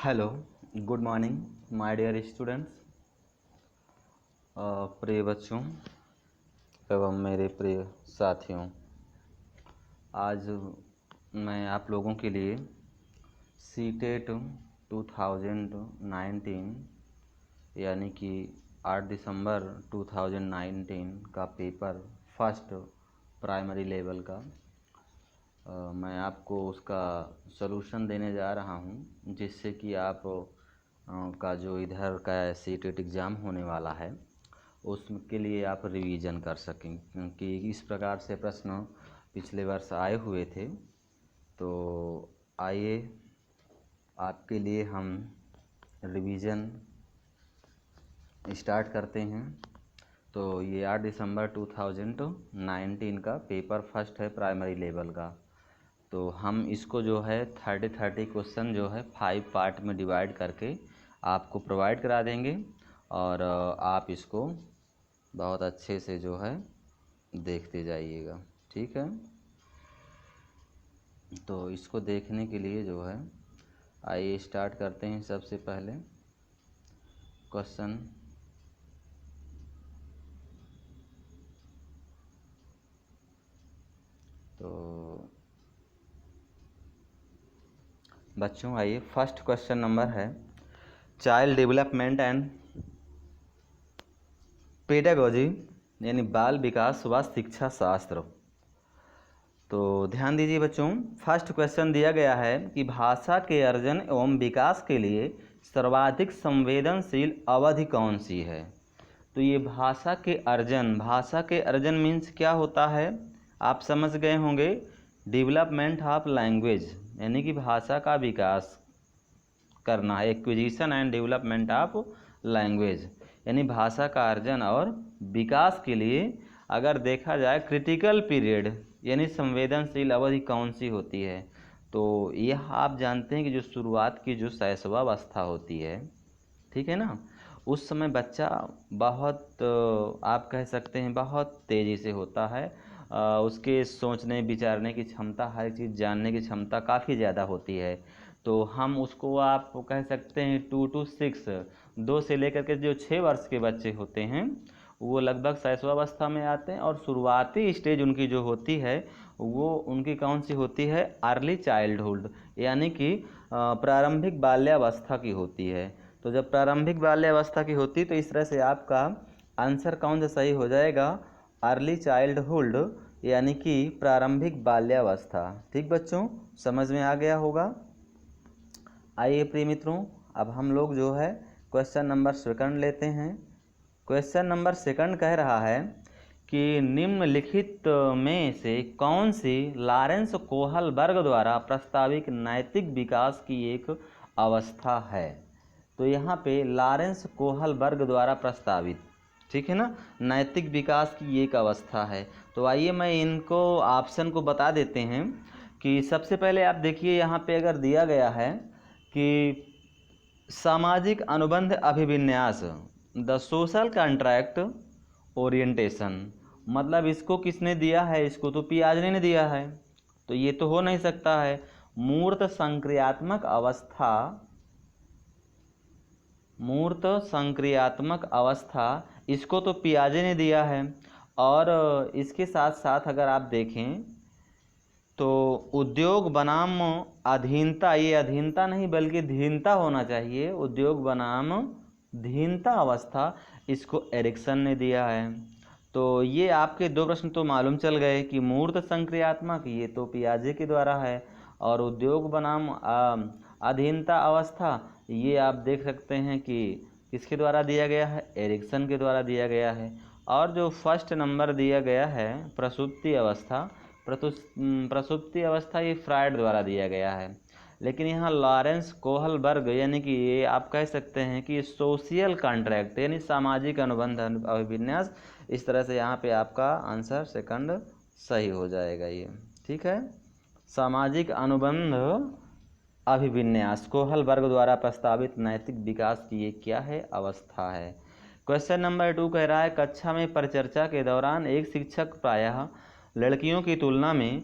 Hello, good morning my dear students. प्रिय बच्चों एवं मेरे प्रिय साथियों, आज मैं आप लोगों के लिए सीटेट 2019 यानी कि 8 दिसंबर 2019 का पेपर फर्स्ट प्राइमरी लेवल का मैं आपको उसका सलूशन देने जा रहा हूं, जिससे कि आप का जो इधर का सीटेट एग्ज़ाम होने वाला है उसके लिए आप रिवीजन कर सकें, क्योंकि इस प्रकार से प्रश्न पिछले वर्ष आए हुए थे। तो आइए आपके लिए हम रिवीजन स्टार्ट करते हैं। तो ये 8 दिसंबर 2019 का पेपर फर्स्ट है प्राइमरी लेवल का। तो हम इसको जो है 30 क्वेश्चन जो है 5 पार्ट में डिवाइड करके आपको प्रोवाइड करा देंगे और आप इसको बहुत अच्छे से जो है देखते जाइएगा, ठीक है। तो इसको देखने के लिए जो है आइए स्टार्ट करते हैं। सबसे पहले क्वेश्चन तो बच्चों आइए, फर्स्ट क्वेश्चन नंबर है चाइल्ड डेवलपमेंट एंड पेडागोजी यानी बाल विकास व शिक्षा शास्त्र। तो ध्यान दीजिए बच्चों, फर्स्ट क्वेश्चन दिया गया है कि भाषा के अर्जन एवं विकास के लिए सर्वाधिक संवेदनशील अवधि कौन सी है। तो ये भाषा के अर्जन मीन्स क्या होता है, आप समझ गए होंगे। डेवलपमेंट ऑफ लैंग्वेज यानी कि भाषा का विकास करना है, acquisition and development of language यानी भाषा का अर्जन और विकास के लिए अगर देखा जाए क्रिटिकल पीरियड यानी संवेदनशील अवधि कौन सी होती है। तो यह आप जानते हैं कि जो शुरुआत की जो शैशवावस्था होती है, ठीक है ना, उस समय बच्चा बहुत आप कह सकते हैं बहुत तेज़ी से होता है। उसके सोचने विचारने की क्षमता, हर चीज़ जानने की क्षमता काफ़ी ज़्यादा होती है। तो हम उसको आप कह सकते हैं 2 to 6, 2 से लेकर के जो 6 वर्ष के बच्चे होते हैं वो लगभग शैशवावस्था में आते हैं। और शुरुआती स्टेज उनकी जो होती है वो उनकी कौन सी होती है, अर्ली चाइल्डहुड यानी कि प्रारंभिक बाल्यावस्था की होती है। तो जब प्रारंभिक बाल्यावस्था की होती तो इस तरह से आपका आंसर कौन सा सही हो जाएगा, अर्ली चाइल्डहुड यानी कि प्रारंभिक बाल्यावस्था। ठीक बच्चों, समझ में आ गया होगा। आइए प्रिय मित्रों, अब हम लोग जो है क्वेश्चन नंबर सेकंड लेते हैं। क्वेश्चन नंबर सेकंड कह रहा है कि निम्नलिखित में से कौन सी लॉरेंस कोहलबर्ग द्वारा प्रस्तावित नैतिक विकास की एक अवस्था है। तो यहाँ पे लॉरेंस कोहलबर्ग द्वारा प्रस्तावित, ठीक है ना, नैतिक विकास की एक अवस्था है। तो आइए मैं इनको ऑप्शन को बता देते हैं कि सबसे पहले आप देखिए यहाँ पे अगर दिया गया है कि सामाजिक अनुबंध अभिविन्यास, द सोशल कॉन्ट्रैक्ट ओरिएंटेशन, मतलब इसको किसने दिया है, इसको तो पियाजे ने दिया है। तो ये तो हो नहीं सकता है। मूर्त संक्रियात्मक अवस्था इसको तो पियाजे ने दिया है। और इसके साथ साथ अगर आप देखें तो उद्योग बनाम अधीनता, ये अधीनता नहीं बल्कि धीनता होना चाहिए, उद्योग बनाम धीनता अवस्था इसको एरिक्सन ने दिया है। तो ये आपके दो प्रश्न तो मालूम चल गए कि मूर्त संक्रियात्मक ये तो पियाजे के द्वारा है और उद्योग बनाम अधीनता अवस्था ये आप देख सकते हैं कि किसके द्वारा दिया गया है, एरिक्सन के द्वारा दिया गया है। और जो फर्स्ट नंबर दिया गया है प्रसूति अवस्था ये फ्रायड द्वारा दिया गया है। लेकिन यहाँ लॉरेंस कोहलबर्ग यानी कि ये आप कह सकते हैं कि सोशल कॉन्ट्रैक्ट यानी सामाजिक अनुबंध अभिविन्यास, इस तरह से यहाँ पे आपका आंसर सेकंड सही हो जाएगा ये, ठीक है। सामाजिक अनुबंध अभिविन्यास कोहलबर्ग द्वारा प्रस्तावित नैतिक विकास की ये क्या है, अवस्था है। क्वेश्चन नंबर 2 कह रहा है कक्षा में परिचर्चा के दौरान एक शिक्षक प्रायः लड़कियों की तुलना में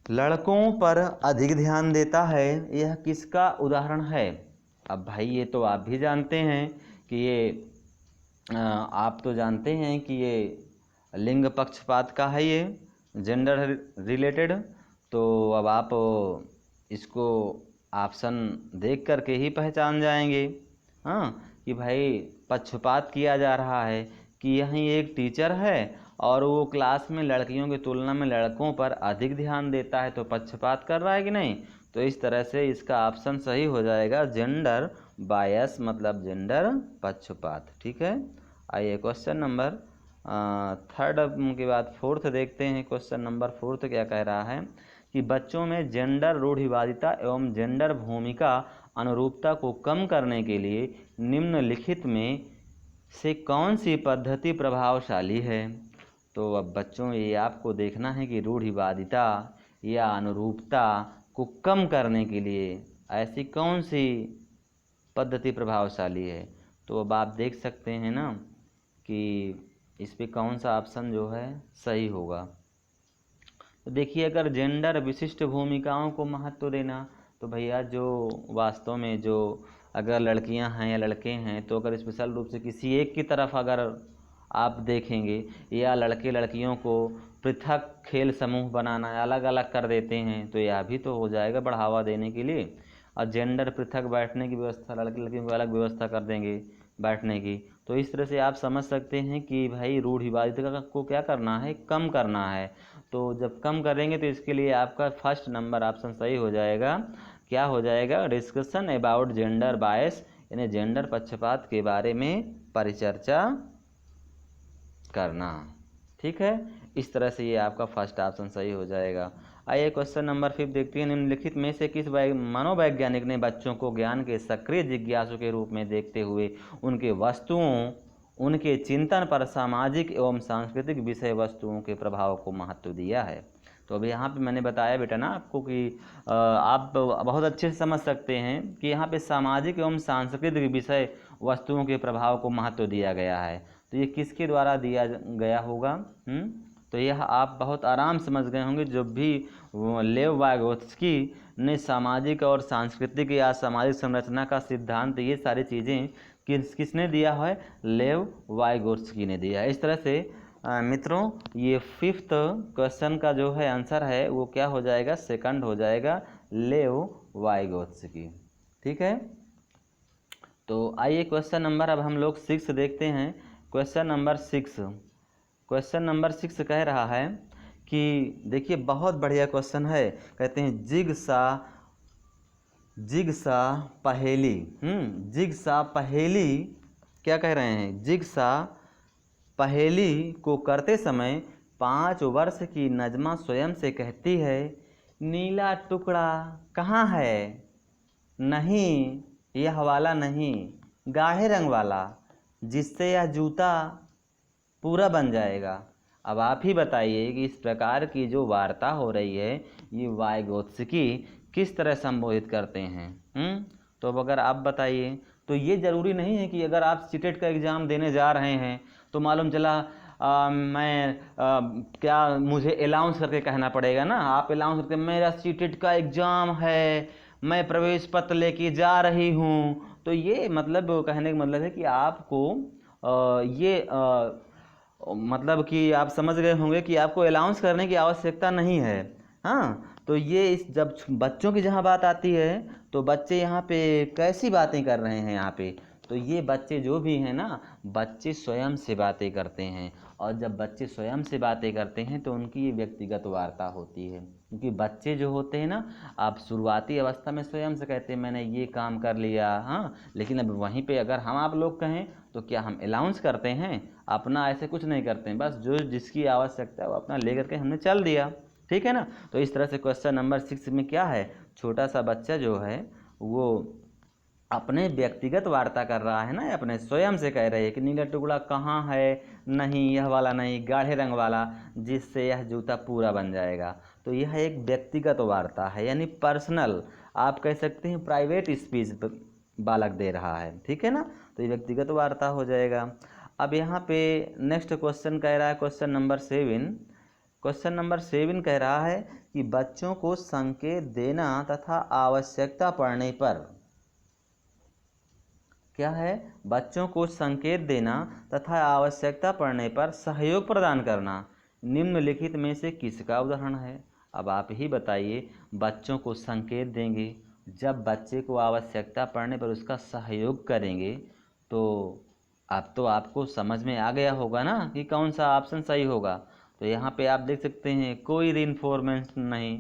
लड़कों पर अधिक ध्यान देता है, यह किसका उदाहरण है? अब भाई ये तो आप भी जानते हैं कि ये आप तो जानते हैं कि ये लिंग पक्षपात का है, ये जेंडर रिलेटेड। तो अब आप इसको ऑप्शन देख करके ही पहचान जाएंगे, हाँ, कि भाई पक्षपात किया जा रहा है कि यहीं एक टीचर है और वो क्लास में लड़कियों की तुलना में लड़कों पर अधिक ध्यान देता है, तो पक्षपात कर रहा है कि नहीं? तो इस तरह से इसका ऑप्शन सही हो जाएगा जेंडर बायस, मतलब जेंडर पक्षपात। ठीक है, आइए क्वेश्चन नंबर थर्ड के बाद फोर्थ देखते हैं। क्वेश्चन नंबर फोर्थ क्या कह रहा है कि बच्चों में जेंडर रूढ़िवादिता एवं जेंडर भूमिका अनुरूपता को कम करने के लिए निम्नलिखित में से कौन सी पद्धति प्रभावशाली है? तो अब बच्चों ये आपको देखना है कि रूढ़िवादिता या अनुरूपता को कम करने के लिए ऐसी कौन सी पद्धति प्रभावशाली है। तो अब आप देख सकते हैं ना कि इस पे कौन सा ऑप्शन जो है सही होगा। तो देखिए, अगर जेंडर विशिष्ट भूमिकाओं को महत्व देना, तो भैया जो वास्तव में जो अगर लड़कियां हैं या लड़के हैं, तो अगर स्पेशल रूप से किसी एक की तरफ अगर आप देखेंगे, या लड़के लड़कियों को पृथक खेल समूह बनाना, अलग अलग कर देते हैं, तो यह भी तो हो जाएगा बढ़ावा देने के लिए। और जेंडर पृथक बैठने की व्यवस्था, लड़के लड़कियों को अलग व्यवस्था कर देंगे बैठने की। तो इस तरह से आप समझ सकते हैं कि भाई रूढ़िवादिता को क्या करना है, कम करना है। तो जब कम करेंगे तो इसके लिए आपका फर्स्ट नंबर ऑप्शन सही हो जाएगा। क्या हो जाएगा? डिस्कशन अबाउट जेंडर बायस, यानी जेंडर पक्षपात के बारे में परिचर्चा करना। ठीक है, इस तरह से ये आपका फर्स्ट ऑप्शन सही हो जाएगा। आइए क्वेश्चन नंबर 5 देखते हैं। निम्नलिखित में से किस मनोवैज्ञानिक ने बच्चों को ज्ञान के सक्रिय जिज्ञासु के रूप में देखते हुए उनके वस्तुओं, उनके चिंतन पर सामाजिक एवं सांस्कृतिक विषय वस्तुओं के प्रभाव को महत्व दिया है? तो अभी यहाँ पे मैंने बताया बेटा ना आपको कि आप बहुत अच्छे से समझ सकते हैं कि यहाँ पे सामाजिक एवं सांस्कृतिक विषय वस्तुओं के प्रभाव को महत्व दिया गया है। तो ये किसके द्वारा दिया गया होगा? तो यह आप बहुत आराम समझ गए होंगे। जब भी लेव वाइगोत्स्की ने सामाजिक और सांस्कृतिक या सामाजिक संरचना का सिद्धांत, ये सारी चीज़ें किसने दिया है? लेव वाइगोत्स्की ने दिया है। इस तरह से मित्रों, ये 5th क्वेश्चन का जो है आंसर है वो क्या हो जाएगा? सेकंड हो जाएगा, लेव वाइगोत्स्की। ठीक है, तो आइए क्वेश्चन नंबर अब हम लोग 6 देखते हैं। क्वेश्चन नंबर 6 कह रहा है कि देखिए, बहुत बढ़िया क्वेश्चन है। कहते हैं जिगसा पहेली। जिगसा पहेली क्या कह रहे हैं? जिगसा पहेली को करते समय 5 वर्ष की नजमा स्वयं से कहती है, नीला टुकड़ा कहाँ है? नहीं, यह वाला नहीं, गाढ़े रंग वाला, जिससे यह जूता पूरा बन जाएगा। अब आप ही बताइए कि इस प्रकार की जो वार्ता हो रही है, ये वाइगोत्स्की किस तरह संबोधित करते हैं? तो अब अगर आप बताइए, तो ये ज़रूरी नहीं है कि अगर आप सीटेट का एग्ज़ाम देने जा रहे हैं तो मालूम चला क्या मुझे अलाउंस करके कहना पड़ेगा ना। आप अलाउंस करके, मेरा सीटेट का एग्ज़ाम है, मैं प्रवेश पत्र लेके जा रही हूँ, तो ये मतलब कहने का मतलब है कि आपको मतलब कि आप समझ गए होंगे कि आपको अलाउंस करने की आवश्यकता नहीं है। हाँ, तो ये इस जब बच्चों की जहाँ बात आती है, तो बच्चे यहाँ पे कैसी बातें कर रहे हैं यहाँ पे? तो ये बच्चे जो भी हैं ना, बच्चे स्वयं से बातें करते हैं। और जब बच्चे स्वयं से बातें करते हैं तो उनकी ये व्यक्तिगत वार्ता होती है। क्योंकि बच्चे जो होते हैं ना, आप शुरुआती अवस्था में स्वयं से कहते हैं मैंने ये काम कर लिया, हाँ, लेकिन अब वहीं पे अगर हम आप लोग कहें तो क्या हम अलाउंस करते हैं? अपना ऐसे कुछ नहीं करते हैं, बस जो जिसकी आवश्यकता है वो अपना ले करके हमने चल दिया। ठीक है ना। तो इस तरह से क्वेश्चन नंबर 6 में क्या है, छोटा सा बच्चा जो है वो अपने व्यक्तिगत वार्ता कर रहा है ना, अपने स्वयं से कह रहे हैं कि नीला टुकड़ा कहाँ है? नहीं, यह वाला नहीं, गाढ़े रंग वाला, जिससे यह जूता पूरा बन जाएगा। तो यह एक व्यक्तिगत वार्ता है, यानी पर्सनल, आप कह सकते हैं प्राइवेट स्पीच बालक दे रहा है। ठीक है ना, तो ये व्यक्तिगत वार्ता हो जाएगा। अब यहाँ पे नेक्स्ट क्वेश्चन कह रहा है, क्वेश्चन नंबर 7 क्वेश्चन नंबर 7 कह रहा है कि बच्चों को संकेत देना तथा आवश्यकता पड़ने पर, क्या है, बच्चों को संकेत देना तथा आवश्यकता पड़ने पर सहयोग प्रदान करना निम्नलिखित में से किसका उदाहरण है। अब आप ही बताइए, बच्चों को संकेत देंगे, जब बच्चे को आवश्यकता पड़ने पर उसका सहयोग करेंगे, तो अब तो आपको समझ में आ गया होगा ना कि कौन सा ऑप्शन सही होगा। तो यहाँ पे आप देख सकते हैं कोई रीइंफोर्समेंट नहीं,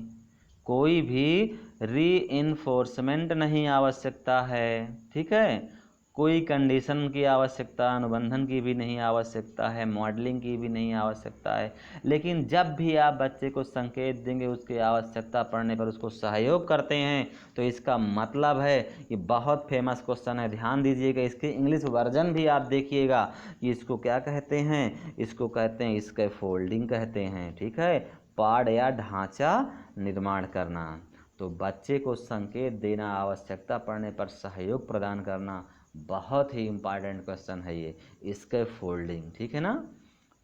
कोई भी रीइंफोर्समेंट नहीं आवश्यकता है, ठीक है। कोई कंडीशन की आवश्यकता, अनुबंधन की भी नहीं आवश्यकता है, मॉडलिंग की भी नहीं आवश्यकता है। लेकिन जब भी आप बच्चे को संकेत देंगे, उसकी आवश्यकता पड़ने पर उसको सहयोग करते हैं, तो इसका मतलब है, ये बहुत फेमस क्वेश्चन है, ध्यान दीजिएगा। इसके इंग्लिश वर्जन भी आप देखिएगा कि इसको क्या कहते हैं, इसको कहते हैं स्कैफोल्डिंग कहते हैं, ठीक है, पाड़ या ढांचा निर्माण करना। तो बच्चे को संकेत देना, आवश्यकता पड़ने पर सहयोग प्रदान करना, बहुत ही इम्पॉर्टेंट क्वेश्चन है ये, स्कैफोल्डिंग, ठीक है ना।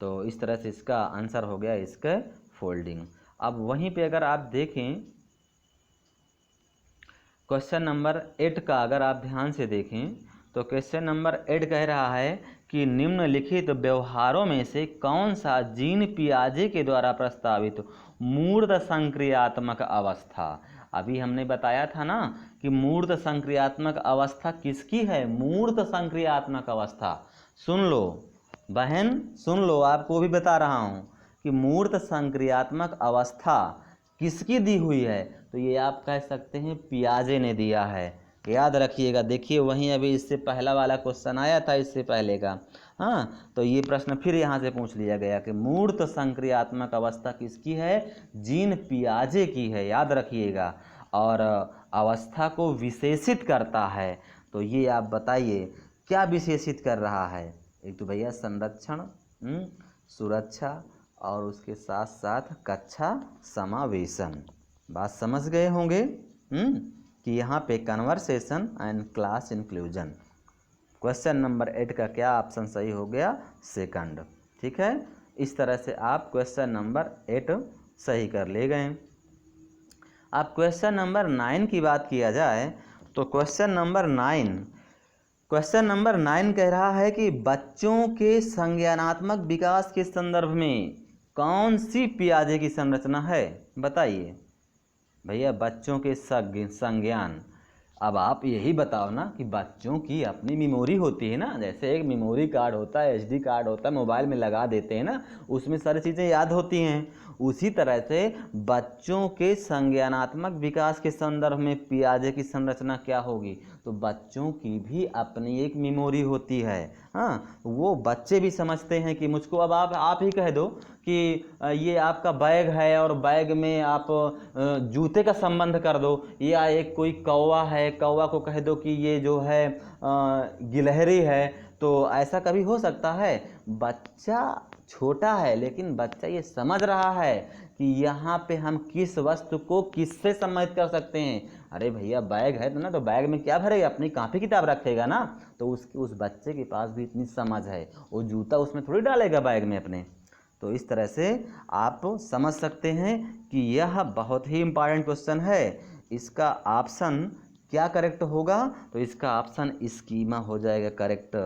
तो इस तरह से इसका आंसर हो गया स्कैफोल्डिंग। अब वहीं पे अगर आप देखें क्वेश्चन नंबर 8 का, अगर आप ध्यान से देखें तो क्वेश्चन नंबर 8 कह रहा है कि निम्नलिखित व्यवहारों में से कौन सा जीन पियाजे के द्वारा प्रस्तावित मूर्त संक्रियात्मक अवस्था। अभी हमने बताया था ना कि मूर्त संक्रियात्मक अवस्था किसकी है, मूर्त संक्रियात्मक अवस्था। सुन लो बहन, सुन लो, आपको भी बता रहा हूँ कि मूर्त संक्रियात्मक अवस्था किसकी दी हुई है, तो ये आप कह सकते हैं पियाजे ने दिया है। याद रखिएगा, देखिए वहीं अभी इससे पहला वाला क्वेश्चन आया था इससे पहले का, हाँ, तो ये प्रश्न फिर यहाँ से पूछ लिया गया कि मूर्त संक्रियात्मक अवस्था किसकी है, जीन पियाजे की है, याद रखिएगा। और अवस्था को विशेषित करता है, तो ये आप बताइए क्या विशेषित कर रहा है। एक तो भैया संरक्षण, सुरक्षा, और उसके साथ साथ कक्षा समावेशन। बात समझ गए होंगे कि यहाँ पे conversation and class inclusion. Question number 8 का क्या ऑप्शन सही हो गया, सेकंड, ठीक है। इस तरह से आप क्वेश्चन नंबर 8 सही कर ले गए। अब क्वेश्चन नंबर 9 की बात किया जाए तो क्वेश्चन नंबर 9 कह रहा है कि बच्चों के संज्ञानात्मक विकास के संदर्भ में कौन सी पियाजे की संरचना है, बताइए भैया। बच्चों के संज्ञान, अब आप यही बताओ ना कि बच्चों की अपनी मेमोरी होती है ना, जैसे एक मेमोरी कार्ड होता है, एचडी कार्ड होता है, मोबाइल में लगा देते हैं ना, उसमें सारी चीज़ें याद होती हैं। उसी तरह से बच्चों के संज्ञानात्मक विकास के संदर्भ में पियाजे की संरचना क्या होगी, तो बच्चों की भी अपनी एक मेमोरी होती है। हाँ, वो बच्चे भी समझते हैं कि मुझको, अब आप ही कह दो कि ये आपका बैग है और बैग में आप जूते का संबंध कर दो, या एक कोई कौवा है, कौवा को कह दो कि ये जो है गिलहरी है, तो ऐसा कभी हो सकता है। बच्चा छोटा है लेकिन बच्चा ये समझ रहा है कि यहाँ पे हम किस वस्तु को किससे संबंधित कर सकते हैं। अरे भैया बैग है तो ना, तो बैग में क्या भरेगा, अपनी कॉपी किताब रखेगा ना, तो उस बच्चे के पास भी इतनी समझ है, वो जूता उसमें थोड़ी डालेगा बैग में अपने। तो इस तरह से आप समझ सकते हैं कि यह बहुत ही इम्पॉर्टेंट क्वेश्चन है। इसका ऑप्शन क्या करेक्ट होगा, तो इसका ऑप्शन स्कीमा हो जाएगा करेक्ट।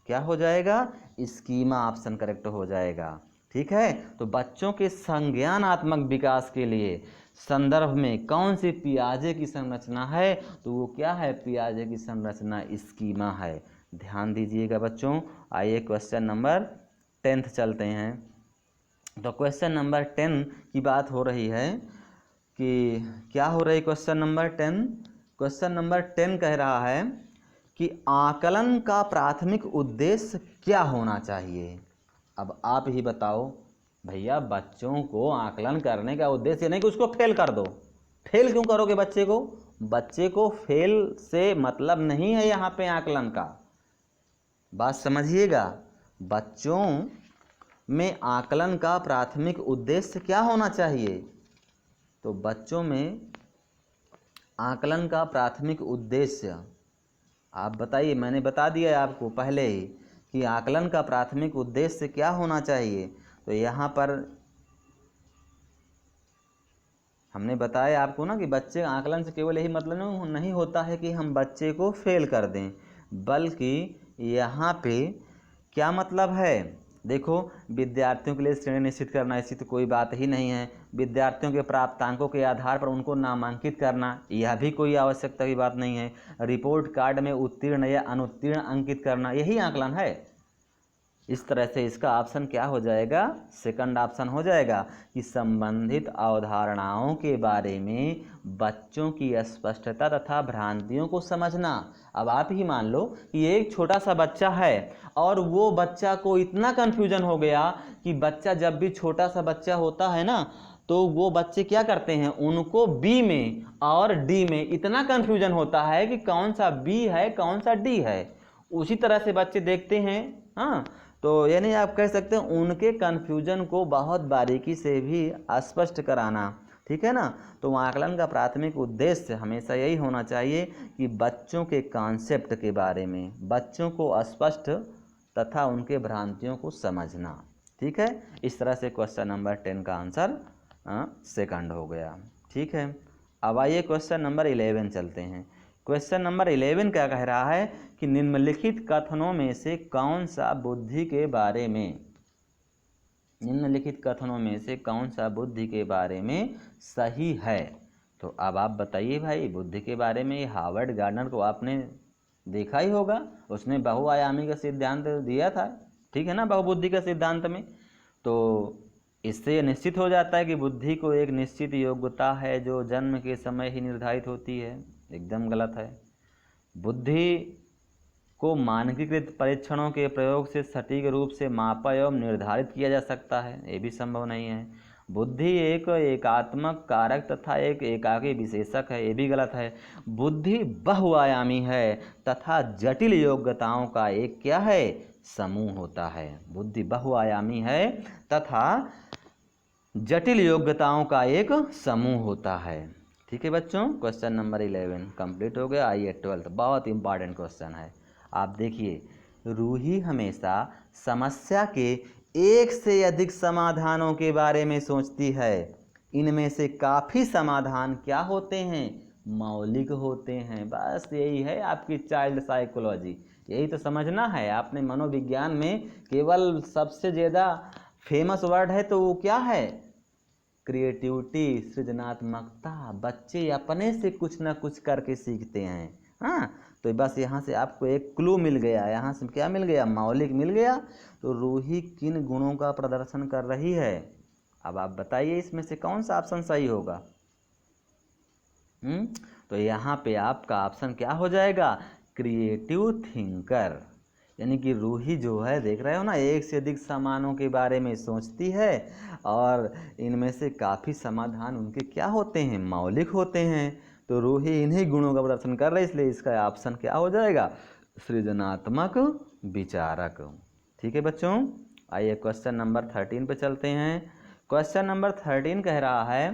क्या हो जाएगा, स्कीमा ऑप्शन करेक्ट हो जाएगा, ठीक है। तो बच्चों के संज्ञानात्मक विकास के लिए संदर्भ में कौन सी पियाजे की संरचना है, तो वो क्या है, पियाजे की संरचना स्कीमा है। ध्यान दीजिएगा बच्चों। आइए क्वेश्चन नंबर 10 चलते हैं। तो क्वेश्चन नंबर 10 की बात हो रही है कि क्या हो रही है, क्वेश्चन नंबर 10, क्वेश्चन नंबर 10 कह रहा है कि आकलन का प्राथमिक उद्देश्य क्या होना चाहिए। अब आप ही बताओ भैया, बच्चों को आकलन करने का उद्देश्य नहीं कि उसको फेल कर दो। फेल क्यों करोगे बच्चे को, बच्चे को फेल से मतलब नहीं है यहाँ पे आकलन का। बात समझिएगा, बच्चों में आकलन का प्राथमिक उद्देश्य क्या होना चाहिए, तो बच्चों में आकलन का प्राथमिक उद्देश्य आप बताइए। मैंने बता दिया आपको पहले ही कि आकलन का प्राथमिक उद्देश्य क्या होना चाहिए। तो यहाँ पर हमने बताया आपको ना कि बच्चे आकलन से केवल यही मतलब नहीं होता है कि हम बच्चे को फेल कर दें, बल्कि यहाँ पे क्या मतलब है, देखो विद्यार्थियों के लिए श्रेणी निश्चित करना ऐसी तो कोई बात ही नहीं है। विद्यार्थियों के प्राप्तांकों के आधार पर उनको नामांकित करना यह भी कोई आवश्यकता की बात नहीं है। रिपोर्ट कार्ड में उत्तीर्ण या अनुत्तीर्ण अंकित करना यही आकलन है। इस तरह से इसका ऑप्शन क्या हो जाएगा, सेकंड ऑप्शन हो जाएगा कि संबंधित अवधारणाओं के बारे में बच्चों की स्पष्टता तथा भ्रांतियों को समझना। अब आप ही मान लो कि एक छोटा सा बच्चा है और वो बच्चा को इतना कन्फ्यूजन हो गया कि बच्चा जब भी छोटा सा बच्चा होता है ना तो वो बच्चे क्या करते हैं, उनको बी में और डी में इतना कन्फ्यूजन होता है कि कौन सा बी है कौन सा डी है। उसी तरह से बच्चे देखते हैं। हाँ, तो यानी आप कह सकते हैं उनके कन्फ्यूजन को बहुत बारीकी से भी स्पष्ट कराना, ठीक है ना। तो आकलन का प्राथमिक उद्देश्य हमेशा यही होना चाहिए कि बच्चों के कॉन्सेप्ट के बारे में बच्चों को स्पष्ट तथा उनके भ्रांतियों को समझना, ठीक है। इस तरह से क्वेश्चन नंबर 10 का आंसर सेकंड हो गया, ठीक है। अब आइए क्वेश्चन नंबर 11 चलते हैं। क्वेश्चन नंबर 11 क्या कह रहा है कि निम्नलिखित कथनों में से कौन सा बुद्धि के बारे में, निम्नलिखित कथनों में से कौन सा बुद्धि के बारे में सही है। तो अब आप बताइए भाई, बुद्धि के बारे में हार्वर्ड गार्डनर को आपने देखा ही होगा, उसने बहुआयामी का सिद्धांत दिया था, ठीक है ना, बहुबुद्धि का सिद्धांत में। तो इससे निश्चित हो जाता है कि बुद्धि को एक निश्चित योग्यता है जो जन्म के समय ही निर्धारित होती है। एकदम गलत है। बुद्धि को मानकीकृत परीक्षणों के प्रयोग से सटीक रूप से मापा एवं निर्धारित किया जा सकता है, ये भी संभव नहीं है। बुद्धि एक एकात्मक कारक तथा एक एकाकी विशेषक है, ये भी गलत है। बुद्धि बहुआयामी है तथा जटिल योग्यताओं का एक क्या है, समूह होता है। बुद्धि बहुआयामी है तथा जटिल योग्यताओं का एक समूह होता है, ठीक है बच्चों। क्वेश्चन नंबर 11 कंप्लीट हो गया। आइए 12, बहुत इंपॉर्टेंट क्वेश्चन है। आप देखिए, रूही हमेशा समस्या के एक से अधिक समाधानों के बारे में सोचती है। इनमें से काफ़ी समाधान क्या होते हैं, मौलिक होते हैं। बस यही है आपकी चाइल्ड साइकोलॉजी, यही तो समझना है आपने। मनोविज्ञान में केवल सबसे ज़्यादा फेमस वर्ड है तो वो क्या है, क्रिएटिविटी, सृजनात्मकता। बच्चे अपने से कुछ ना कुछ करके सीखते हैं। हाँ, तो बस यहाँ से आपको एक क्लू मिल गया, यहाँ से क्या मिल गया, मौलिक मिल गया। तो रूही किन गुणों का प्रदर्शन कर रही है। अब आप बताइए इसमें से कौन सा ऑप्शन सही होगा। तो यहाँ पे आपका ऑप्शन क्या हो जाएगा, क्रिएटिव थिंकर। यानी कि रूही जो है, देख रहे हो ना, एक से अधिक सामानों के बारे में सोचती है और इनमें से काफ़ी समाधान उनके क्या होते हैं, मौलिक होते हैं। तो रूही इन्हीं गुणों का प्रदर्शन कर रही है, इसलिए इसका ऑप्शन क्या हो जाएगा, सृजनात्मक विचारक, ठीक है बच्चों। आइए क्वेश्चन नंबर 13 पे चलते हैं। क्वेश्चन नंबर 13 कह रहा है,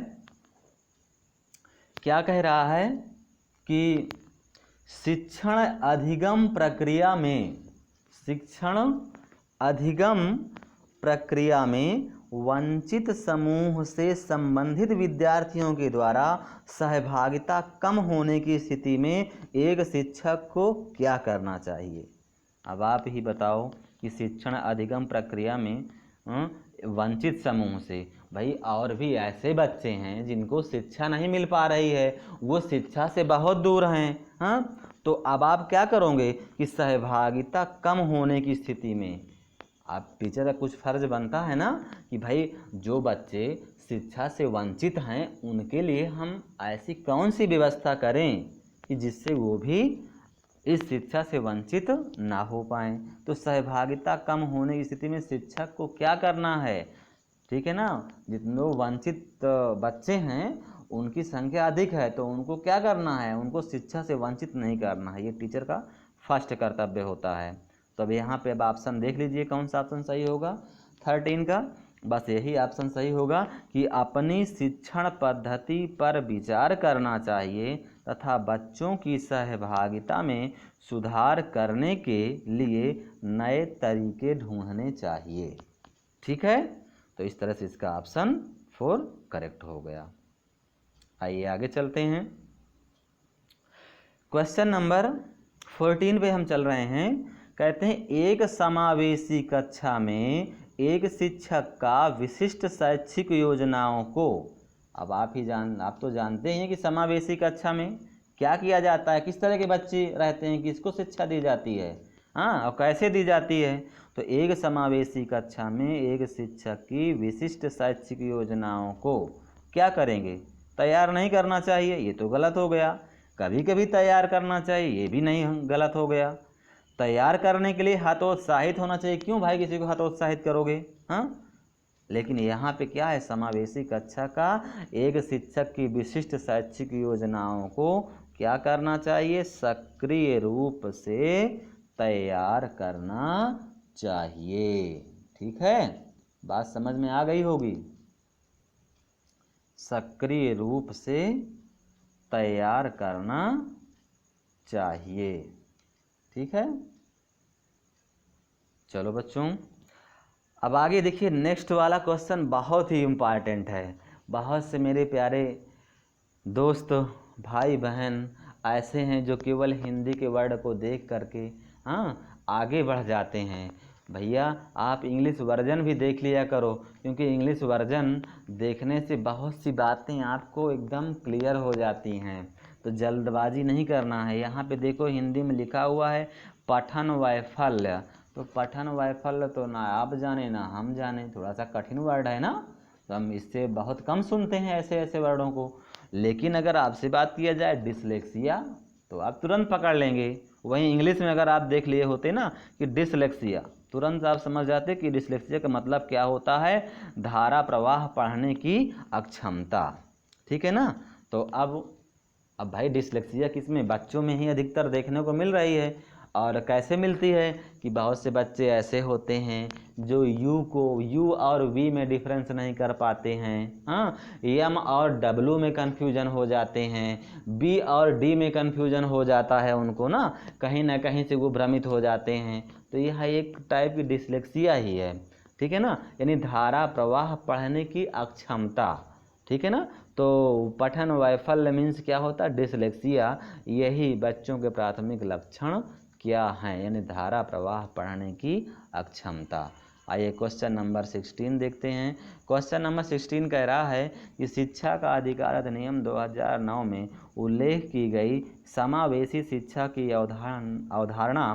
क्या कह रहा है कि शिक्षण अधिगम प्रक्रिया में, शिक्षण अधिगम प्रक्रिया में वंचित समूह से संबंधित विद्यार्थियों के द्वारा सहभागिता कम होने की स्थिति में एक शिक्षक को क्या करना चाहिए। अब आप ही बताओ कि शिक्षण अधिगम प्रक्रिया में वंचित समूह से, भाई और भी ऐसे बच्चे हैं जिनको शिक्षा नहीं मिल पा रही है, वो शिक्षा से बहुत दूर हैं। हाँ, तो अब आप क्या करोगे कि सहभागिता कम होने की स्थिति में आप टीचर का कुछ फर्ज बनता है ना कि भाई जो बच्चे शिक्षा से वंचित हैं उनके लिए हम ऐसी कौन सी व्यवस्था करें कि जिससे वो भी इस शिक्षा से वंचित ना हो पाएँ। तो सहभागिता कम होने की स्थिति में शिक्षक को क्या करना है, ठीक है ना। जितने वंचित बच्चे हैं उनकी संख्या अधिक है, तो उनको क्या करना है, उनको शिक्षा से वंचित नहीं करना है। ये टीचर का फर्स्ट कर्तव्य होता है। तो अब यहाँ पे अब ऑप्शन देख लीजिए कौन सा ऑप्शन सही होगा 13 का। बस यही ऑप्शन सही होगा कि अपनी शिक्षण पद्धति पर विचार करना चाहिए तथा बच्चों की सहभागिता में सुधार करने के लिए नए तरीके ढूंढने चाहिए, ठीक है। तो इस तरह से इसका ऑप्शन 4 करेक्ट हो गया। आइए आगे चलते हैं। क्वेश्चन नंबर 14 पे हम चल रहे हैं। कहते हैं एक समावेशी कक्षा में एक शिक्षक का विशिष्ट शैक्षिक योजनाओं को, अब आप तो जानते हैं कि समावेशी कक्षा में क्या किया जाता है, किस तरह के बच्चे रहते हैं, किसको शिक्षा दी जाती है, हाँ, और कैसे दी जाती है। तो एक समावेशी कक्षा में एक शिक्षक की विशिष्ट शैक्षिक योजनाओं को क्या करेंगे, तैयार नहीं करना चाहिए, ये तो गलत हो गया। कभी कभी तैयार करना चाहिए, ये भी नहीं, गलत हो गया। तैयार करने के लिए हतोत्साहित होना चाहिए। क्यों भाई किसी को हतोत्साहित करोगे, हाँ। लेकिन यहाँ पे क्या है, समावेशी कक्षा का एक शिक्षक की विशिष्ट शैक्षिक योजनाओं को क्या करना चाहिए, सक्रिय रूप से तैयार करना चाहिए। ठीक है, बात समझ में आ गई होगी। सक्रिय रूप से तैयार करना चाहिए। ठीक है, चलो बच्चों अब आगे देखिए। नेक्स्ट वाला क्वेश्चन बहुत ही इम्पॉर्टेंट है। बहुत से मेरे प्यारे दोस्त भाई बहन ऐसे हैं जो केवल हिंदी के वर्ड को देख करके हाँ आगे बढ़ जाते हैं। भैया आप इंग्लिश वर्जन भी देख लिया करो, क्योंकि इंग्लिश वर्जन देखने से बहुत सी बातें आपको एकदम क्लियर हो जाती हैं। तो जल्दबाजी नहीं करना है। यहाँ पे देखो हिंदी में लिखा हुआ है पठन वैफल्य। तो पठन वैफल्य तो ना आप जाने ना हम जाने, थोड़ा सा कठिन वर्ड है ना, तो हम इससे बहुत कम सुनते हैं ऐसे ऐसे वर्डों को। लेकिन अगर आपसे बात किया जाए डिसलेक्सिया तो आप तुरंत पकड़ लेंगे। वहीं इंग्लिश में अगर आप देख लिए होते ना कि डिसलेक्सिया, तुरंत आप समझ जाते कि डिसलेक्सिया का मतलब क्या होता है, धारा प्रवाह पढ़ने की अक्षमता। ठीक है ना। तो अब भाई डिसलेक्सिया किसमें, बच्चों में ही अधिकतर देखने को मिल रही है। और कैसे मिलती है कि बहुत से बच्चे ऐसे होते हैं जो यू और वी में डिफरेंस नहीं कर पाते हैं, हाँ, एम और डब्ल्यू में कन्फ्यूजन हो जाते हैं, बी और डी में कन्फ्यूजन हो जाता है उनको ना कहीं से वो भ्रमित हो जाते हैं। तो यह एक टाइप की डिसलेक्सिया ही है। ठीक है ना, यानी धारा प्रवाह पढ़ने की अक्षमता। ठीक है ना। तो पठन वैफल्य मीन्स क्या होता है, डिसलेक्सिया। यही बच्चों के प्राथमिक लक्षण क्या हैं, यानी धारा प्रवाह पढ़ने की अक्षमता। आइए क्वेश्चन नंबर 16 देखते हैं। क्वेश्चन नंबर 16 कह रहा है कि शिक्षा का अधिकार अधिनियम 2009 में उल्लेख की गई समावेशी शिक्षा की अवधारणा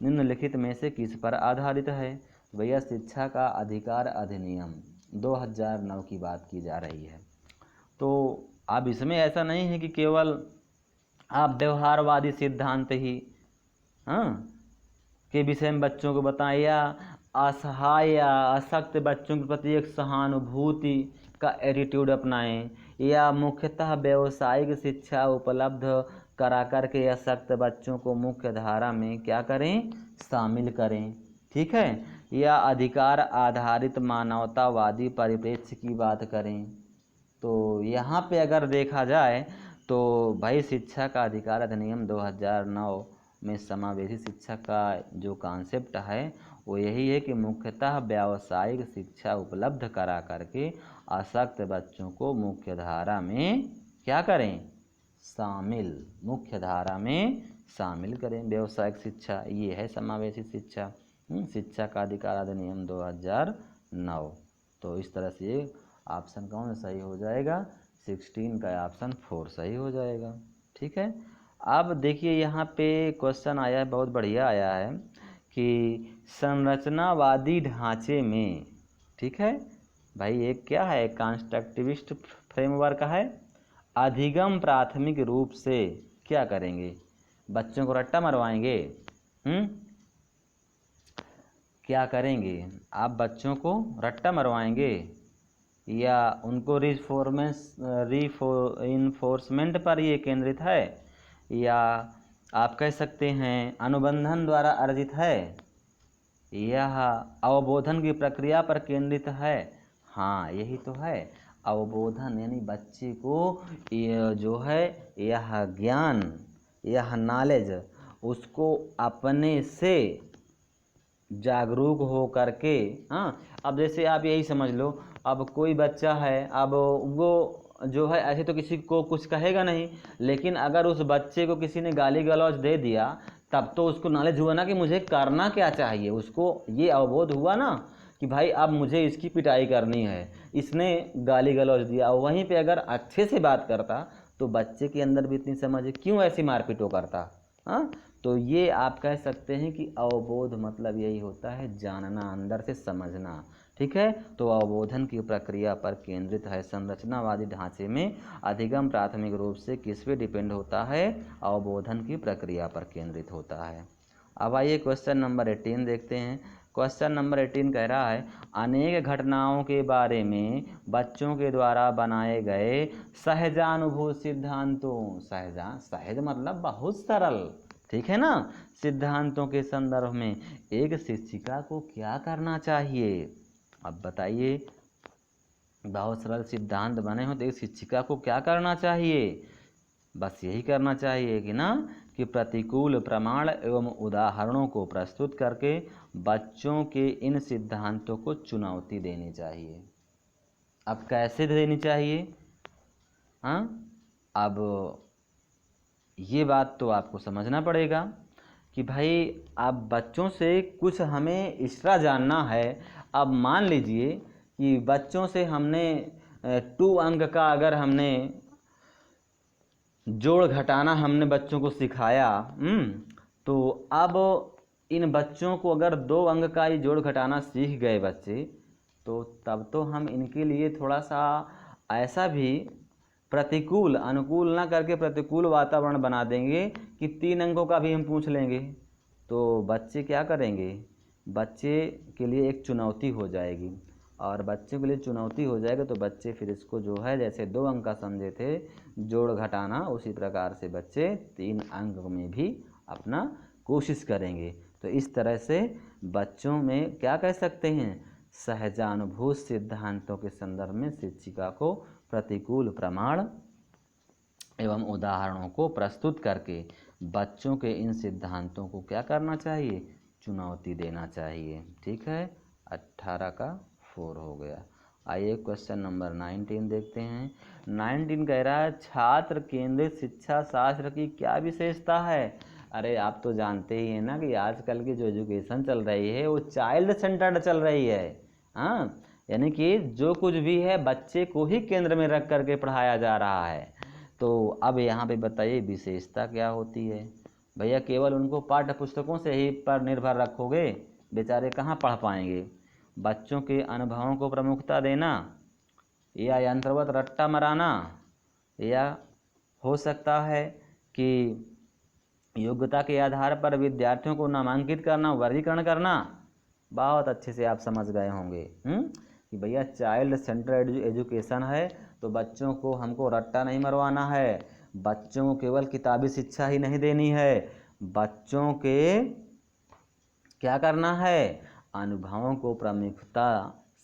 निम्नलिखित में से किस पर आधारित है। भैया शिक्षा का अधिकार अधिनियम 2009 की बात की जा रही है। तो अब इसमें ऐसा नहीं है कि केवल आप व्यवहारवादी सिद्धांत ही के विषय में बच्चों को बताएं, या असहाय या अशक्त बच्चों के प्रति एक सहानुभूति का एटीट्यूड अपनाएं, या मुख्यतः व्यावसायिक शिक्षा उपलब्ध करा करके अशक्त बच्चों को मुख्य धारा में क्या करें, शामिल करें। ठीक है, या अधिकार आधारित मानवतावादी परिप्रेक्ष्य की बात करें। तो यहाँ पे अगर देखा जाए तो भाई शिक्षा का अधिकार अधिनियम 2009 में समावेशी शिक्षा का जो कॉन्सेप्ट है वो यही है कि मुख्यतः व्यावसायिक शिक्षा उपलब्ध करा करके अशक्त बच्चों को मुख्य धारा में क्या करें, मुख्य धारा में शामिल करें व्यावसायिक शिक्षा। ये है समावेशी शिक्षा। शिक्षा का अधिकार अधिनियम 2009। तो इस तरह से ऑप्शन कौन सही हो जाएगा, 16 का ऑप्शन 4 सही हो जाएगा। ठीक है, अब देखिए यहाँ पे क्वेश्चन आया है, बहुत बढ़िया आया है कि संरचनावादी ढांचे में, ठीक है भाई, एक क्या है, कंस्ट्रक्टिविस्ट फ्रेमवर्क है। अधिगम प्राथमिक रूप से क्या करेंगे, बच्चों को रट्टा मरवाएंगे। क्या करेंगे आप, बच्चों को रट्टा मरवाएंगे या उनको इन्फोर्समेंट पर ये केंद्रित है, या आप कह सकते हैं अनुबंधन द्वारा अर्जित है, यह अवबोधन की प्रक्रिया पर केंद्रित है। हाँ यही तो है, अवबोधन यानी बच्चे को जो है यह ज्ञान, यह नॉलेज उसको अपने से जागरूक हो करके, हाँ। अब जैसे आप यही समझ लो, अब कोई बच्चा है, अब वो जो है ऐसे तो किसी को कुछ कहेगा नहीं, लेकिन अगर उस बच्चे को किसी ने गाली गलौज दे दिया तब तो उसको नॉलेज हुआ ना कि मुझे करना क्या चाहिए, उसको ये अवबोध हुआ ना कि भाई अब मुझे इसकी पिटाई करनी है, इसने गाली गलौज दिया। वहीं पे अगर अच्छे से बात करता तो बच्चे के अंदर भी इतनी समझ है, क्यों ऐसी मारपीट वो करता। हाँ, तो ये आप कह सकते हैं कि अवबोध मतलब यही होता है, जानना, अंदर से समझना। ठीक है, तो अवबोधन की प्रक्रिया पर केंद्रित है। संरचनावादी ढांचे में अधिगम प्राथमिक रूप से किस पे डिपेंड होता है, अवबोधन की प्रक्रिया पर केंद्रित होता है। अब आइए क्वेश्चन नंबर 18 देखते हैं। क्वेश्चन नंबर 18 कह रहा है, अनेक घटनाओं के बारे में बच्चों के द्वारा बनाए गए सहजानुभूत सिद्धांतों, सहज मतलब बहुत सरल, ठीक है ना, सिद्धांतों के संदर्भ में एक शिक्षिका को क्या करना चाहिए। अब बताइए, बहुत सरल सिद्धांत बने हो तो एक शिक्षिका को क्या करना चाहिए, बस यही करना चाहिए कि ना कि प्रतिकूल प्रमाण एवं उदाहरणों को प्रस्तुत करके बच्चों के इन सिद्धांतों को चुनौती देनी चाहिए। अब कैसे देनी चाहिए, हाँ, अब ये बात तो आपको समझना पड़ेगा कि भाई अब बच्चों से कुछ हमें एक्स्ट्रा जानना है। अब मान लीजिए कि बच्चों से हमने 2 अंक का अगर हमने जोड़ घटाना हमने बच्चों को सिखाया, तो अब इन बच्चों को अगर 2 अंक का ही जोड़ घटाना सीख गए बच्चे, तो तब तो हम इनके लिए थोड़ा सा ऐसा भी प्रतिकूल, अनुकूल ना करके प्रतिकूल वातावरण बना देंगे कि 3 अंकों का भी हम पूछ लेंगे। तो बच्चे क्या करेंगे, बच्चे के लिए एक चुनौती हो जाएगी, और बच्चों के लिए चुनौती हो जाएगा तो बच्चे फिर इसको जो है जैसे 2 अंक का समझे थे जोड़ घटाना, उसी प्रकार से बच्चे 3 अंक में भी अपना कोशिश करेंगे। तो इस तरह से बच्चों में क्या कह सकते हैं, सहजानुभूत सिद्धांतों के संदर्भ में शिक्षिका को प्रतिकूल प्रमाण एवं उदाहरणों को प्रस्तुत करके बच्चों के इन सिद्धांतों को क्या करना चाहिए, चुनौती देना चाहिए। ठीक है, 18 का 4 हो गया। आइए क्वेश्चन नंबर 19 देखते हैं। 19 कह रहा है, छात्र केंद्रित शिक्षा शास्त्र की क्या विशेषता है। अरे आप तो जानते ही हैं ना कि आजकल की जो एजुकेशन चल रही है वो चाइल्ड सेंटर्ड चल रही है। हाँ, यानी कि जो कुछ भी है बच्चे को ही केंद्र में रख करके पढ़ाया जा रहा है। तो अब यहाँ पे बताइए विशेषता क्या होती है। भैया केवल उनको पाठ्य पुस्तकों से ही पर निर्भर रखोगे, बेचारे कहाँ पढ़ पाएंगे। बच्चों के अनुभवों को प्रमुखता देना, या यंत्रवत रट्टा मराना, या हो सकता है कि योग्यता के आधार पर विद्यार्थियों को नामांकित करना, वर्गीकरण करना। बहुत अच्छे से आप समझ गए होंगे कि भैया चाइल्ड सेंटर्ड एजुकेशन है, तो बच्चों को हमको रट्टा नहीं मरवाना है, बच्चों को केवल किताबी शिक्षा ही नहीं देनी है, बच्चों के क्या करना है, अनुभवों को प्रमुखता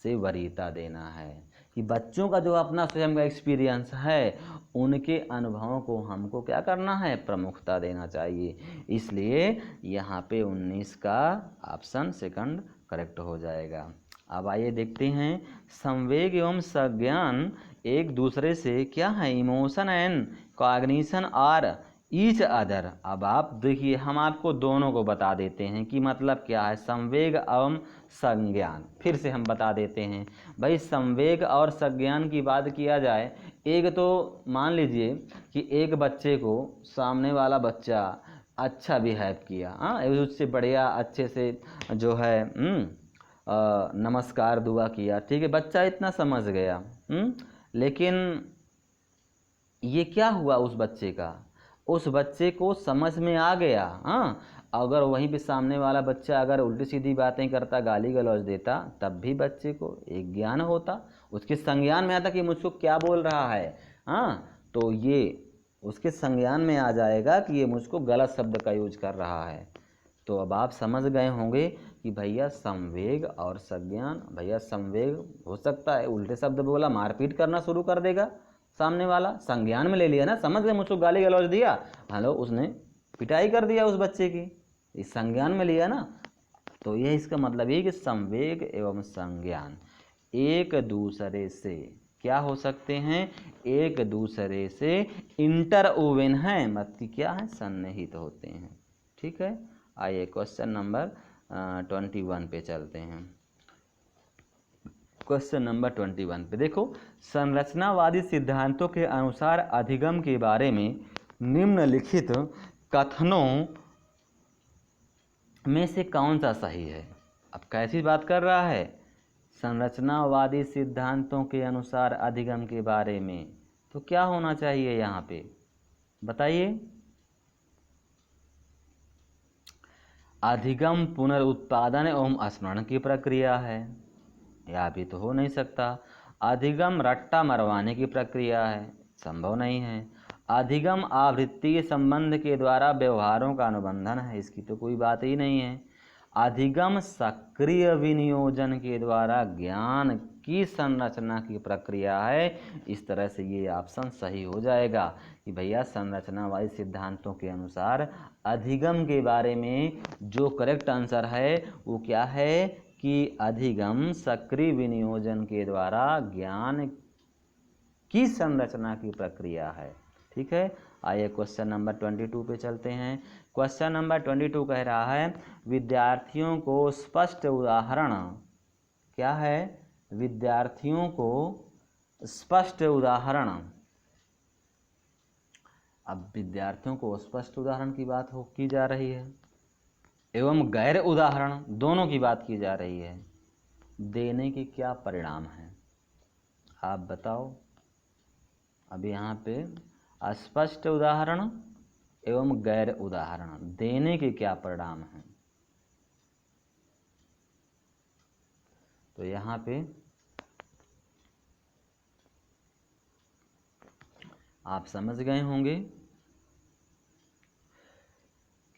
से वरीयता देना है, कि बच्चों का जो अपना स्वयं का एक्सपीरियंस है उनके अनुभवों को हमको क्या करना है, प्रमुखता देना चाहिए। इसलिए यहाँ पे 19 का ऑप्शन सेकंड करेक्ट हो जाएगा। अब आइए देखते हैं, संवेग एवं संज्ञान एक दूसरे से क्या है, emotion and cognition are each other. अब आप देखिए, हम आपको दोनों को बता देते हैं कि मतलब क्या है संवेग एवं संज्ञान। फिर से हम बता देते हैं भाई, संवेग और संज्ञान की बात किया जाए, एक तो मान लीजिए कि एक बच्चे को सामने वाला बच्चा अच्छा बिहेव किया, हाँ, उससे बढ़िया अच्छे से जो है नमस्कार दुआ किया, ठीक है, बच्चा इतना समझ गया। लेकिन ये क्या हुआ, उस बच्चे को समझ में आ गया, हाँ, अगर वहीं पे सामने वाला बच्चा अगर उल्टी सीधी बातें करता, गाली गलौज देता, तब भी बच्चे को एक ज्ञान होता, उसके संज्ञान में आता कि मुझको क्या बोल रहा है, हाँ, तो ये उसके संज्ञान में आ जाएगा कि ये मुझको गलत शब्द का यूज कर रहा है। तो अब आप समझ गए होंगे कि भैया संवेग और संज्ञान, भैया संवेग हो सकता है उल्टे शब्द बोला मारपीट करना शुरू कर देगा सामने वाला, संज्ञान में ले लिया ना, समझ गए मुझको गाली गलौज दिया, हेलो, उसने पिटाई कर दिया उस बच्चे की, इस संज्ञान में लिया ना। तो यह इसका मतलब ये कि संवेग एवं संज्ञान एक दूसरे से क्या हो सकते हैं, एक दूसरे से इंटरवोवेन हैं, मतलब क्या है, सन्निहित होते हैं। ठीक है, आइए क्वेश्चन नंबर 21 पे चलते हैं। क्वेश्चन नंबर 21 पे देखो, संरचनावादी सिद्धांतों के अनुसार अधिगम के बारे में निम्नलिखित कथनों में से कौन सा सही है। अब कैसी बात कर रहा है, संरचनावादी सिद्धांतों के अनुसार अधिगम के बारे में, तो क्या होना चाहिए यहाँ पे बताइए। अधिगम पुनरुत्पादन एवं स्मरण की प्रक्रिया है, यह भी तो हो नहीं सकता। अधिगम रट्टा मरवाने की प्रक्रिया है, संभव नहीं है। अधिगम आवृत्तीय संबंध के द्वारा व्यवहारों का अनुबंधन है, इसकी तो कोई बात ही नहीं है। अधिगम सक्रिय विनियोजन के द्वारा ज्ञान की संरचना की प्रक्रिया है। इस तरह से ये ऑप्शन सही हो जाएगा कि भैया संरचनावादी सिद्धांतों के अनुसार अधिगम के बारे में जो करेक्ट आंसर है वो क्या है कि अधिगम सक्रिय विनियोजन के द्वारा ज्ञान की संरचना की प्रक्रिया है। ठीक है, आइए क्वेश्चन नंबर 22 पे चलते हैं। क्वेश्चन नंबर 22 कह रहा है, विद्यार्थियों को स्पष्ट उदाहरण, क्या है, विद्यार्थियों को स्पष्ट उदाहरण। अब विद्यार्थियों को स्पष्ट उदाहरण की बात की जा रही है एवं गैर उदाहरण दोनों की बात की जा रही है, देने के क्या परिणाम हैं आप बताओ। अब यहाँ पे अस्पष्ट उदाहरण एवं गैर उदाहरण देने के क्या परिणाम हैं, तो यहाँ पे आप समझ गए होंगे